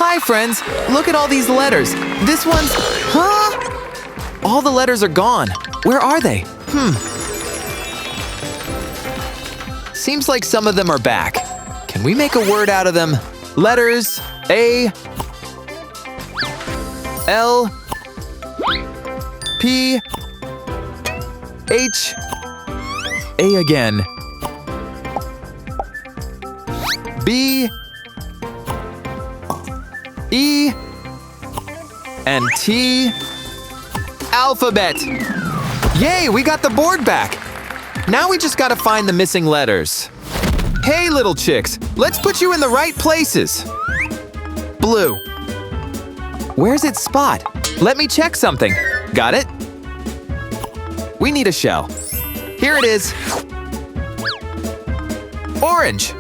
Hi, friends. Look at all these letters. This one's… Huh? All the letters are gone. Where are they? Seems like some of them are back. Can we make a word out of them? Letters A, L, P, H, A again, B, E, and T. Alphabet! Yay, we got the board back! Now we just gotta find the missing letters. Hey, little chicks, let's put you in the right places. Blue. Where's its spot? Let me check something. Got it? We need a shell. Here it is. Orange.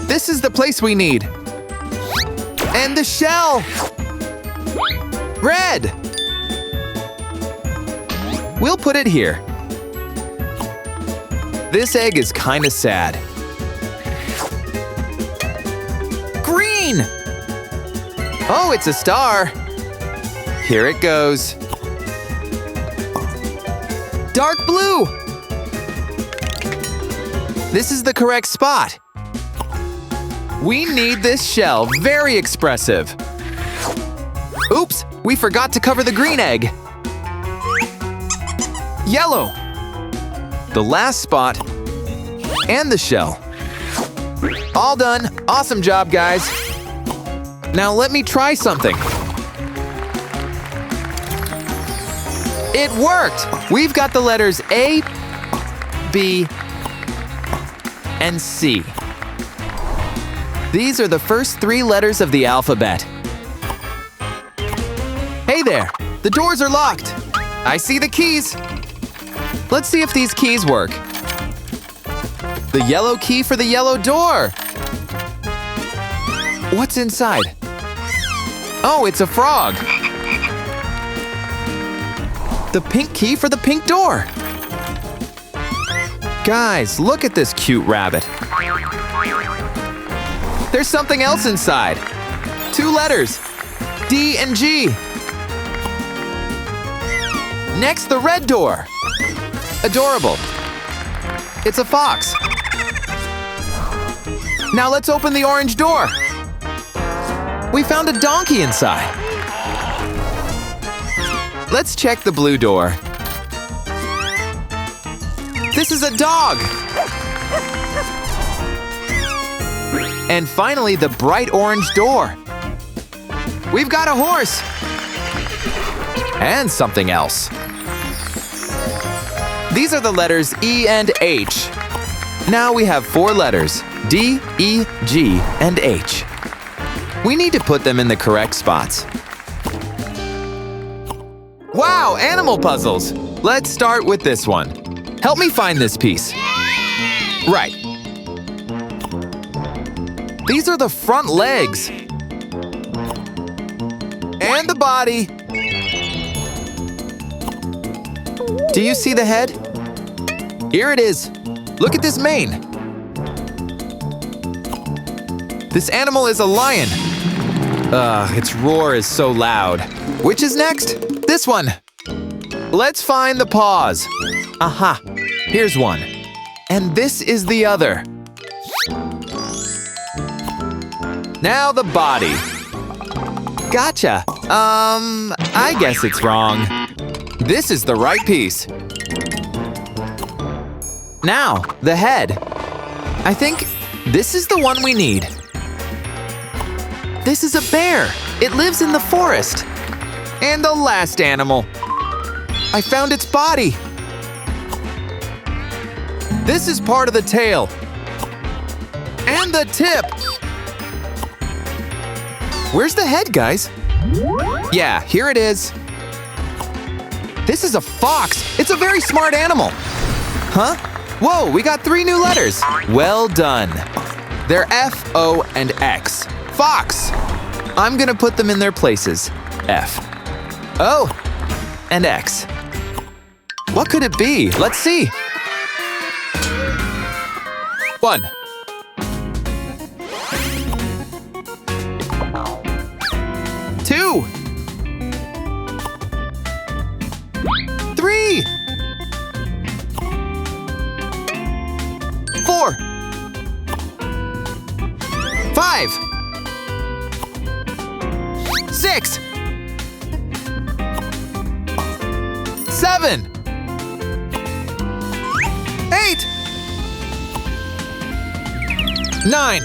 This is the place we need. And the shell. Red. We'll put it here. This egg is kinda sad. Green! Oh, it's a star. Here it goes. Dark blue! This is the correct spot. We need this shell, very expressive. Oops, we forgot to cover the green egg. Yellow. The last spot, and the shell. All done. Awesome job, guys. Now let me try something. It worked! We've got the letters A, B, and C. These are the first 3 letters of the alphabet. Hey there! The doors are locked. I see the keys. Let's see if these keys work. The yellow key for the yellow door. What's inside? Oh, it's a frog. The pink key for the pink door. Guys, look at this cute rabbit. There's something else inside. 2 letters, D and G. Next, the red door. Adorable. It's a fox. Now let's open the orange door. We found a donkey inside. Let's check the blue door. This is a dog. And finally, the bright orange door. We've got a horse. And something else. These are the letters E and H. Now we have 4 letters, D, E, G, and H. We need to put them in the correct spots. Wow, animal puzzles! Let's start with this one. Help me find this piece. Right. These are the front legs. And the body. Do you see the head? Here it is. Look at this mane. This animal is a lion. Its roar is so loud. Which is next? This one. Let's find the paws. Aha, here's one. And this is the other. Now the body. Gotcha. I guess it's wrong. This is the right piece. Now, the head. I think this is the one we need. This is a bear. It lives in the forest. And the last animal. I found its body. This is part of the tail. And the tip. Where's the head, guys? Yeah, here it is. This is a fox. It's a very smart animal. Huh? Whoa, we got 3 new letters. Well done. They're F, O, and X. Fox. I'm gonna put them in their places. F, O, and X. What could it be? Let's see. 1, 5, 6, 7, 8, 9,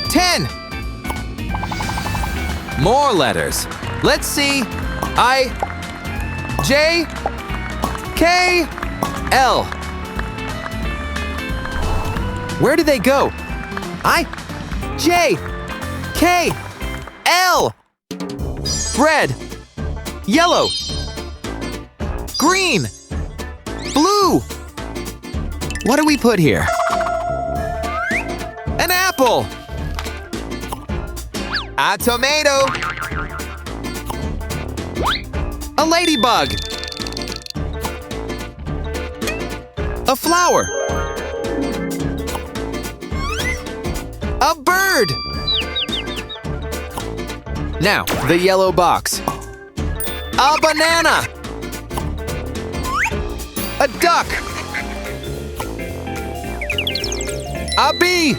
10. More letters. Let's see. I, J, K, L. Where did they go? I, J, K, L. Red, yellow, green, blue. What do we put here? An apple. A tomato. A ladybug. A flower. A bird. Now, the yellow box. A banana. A duck. A bee.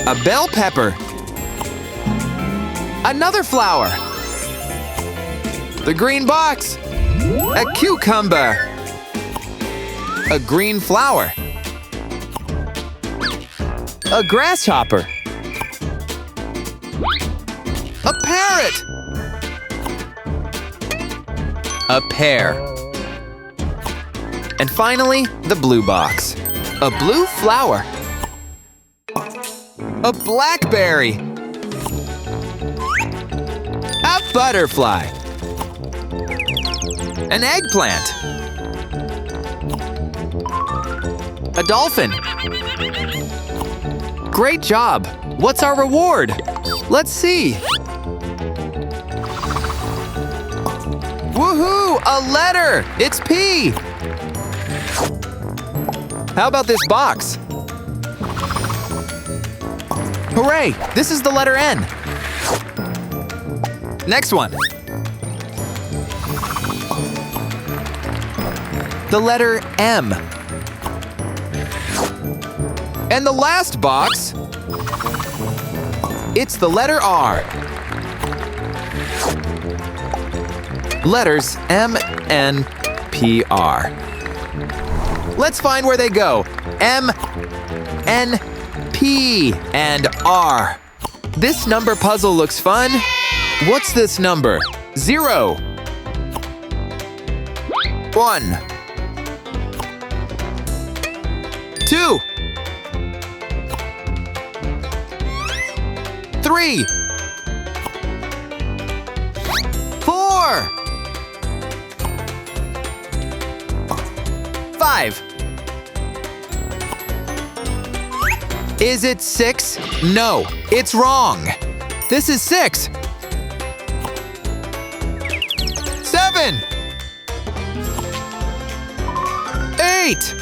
A bell pepper. Another flower. The green box. A cucumber. A green flower. A grasshopper. A parrot. A pear. And finally, the blue box. A blue flower. A blackberry. A butterfly. An eggplant. A dolphin. Great job! What's our reward? Let's see. Woohoo! A letter! It's P! How about this box? Hooray! This is the letter N. Next one. The letter M. And the last box, it's the letter R. Letters M, N, P, R. Let's find where they go. M, N, P, and R. This number puzzle looks fun. What's this number? 0. 1. 2. 3. 4. 5. Is it 6? No, it's wrong. This is 6. 7. 8.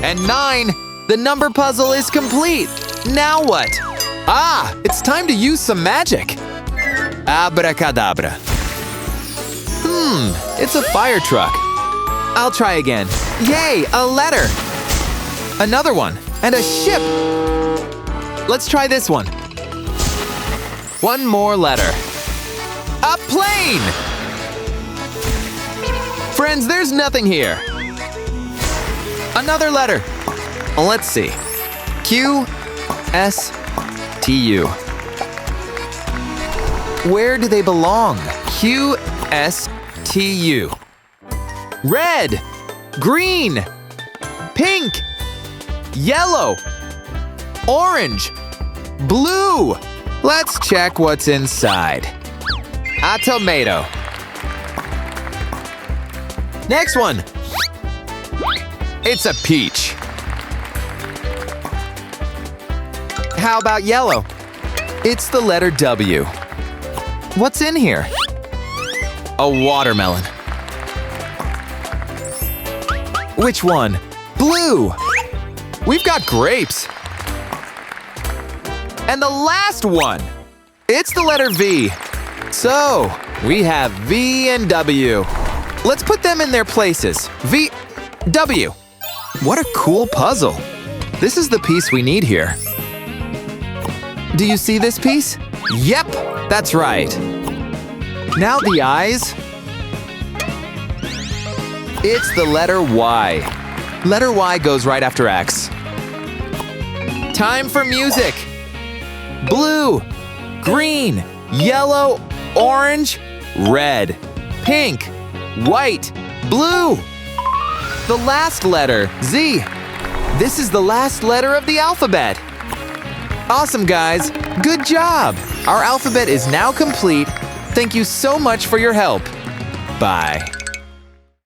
And 9. The number puzzle is complete. Now what? Ah, it's time to use some magic. Abracadabra. It's a fire truck. I'll try again. Yay, a letter. Another one, and a ship. Let's try this one. One more letter. A plane! Friends, there's nothing here. Another letter. Let's see. Q, S, T, U. Where do they belong? Q, S, T, U. Red, green, pink, yellow, orange, blue. Let's check what's inside. A tomato. Next one. It's a peach. How about yellow? It's the letter W. What's in here? A watermelon. Which one? Blue. We've got grapes. And the last one. It's the letter V. So, we have V and W. Let's put them in their places. V. W. What a cool puzzle. This is the piece we need here. Do you see this piece? Yep, that's right. Now the eyes. It's the letter Y. Letter Y goes right after X. Time for music. Blue, green, yellow, orange, red, pink, white, blue. The last letter, Z. This is the last letter of the alphabet. Awesome, guys. Good job. Our alphabet is now complete. Thank you so much for your help. Bye.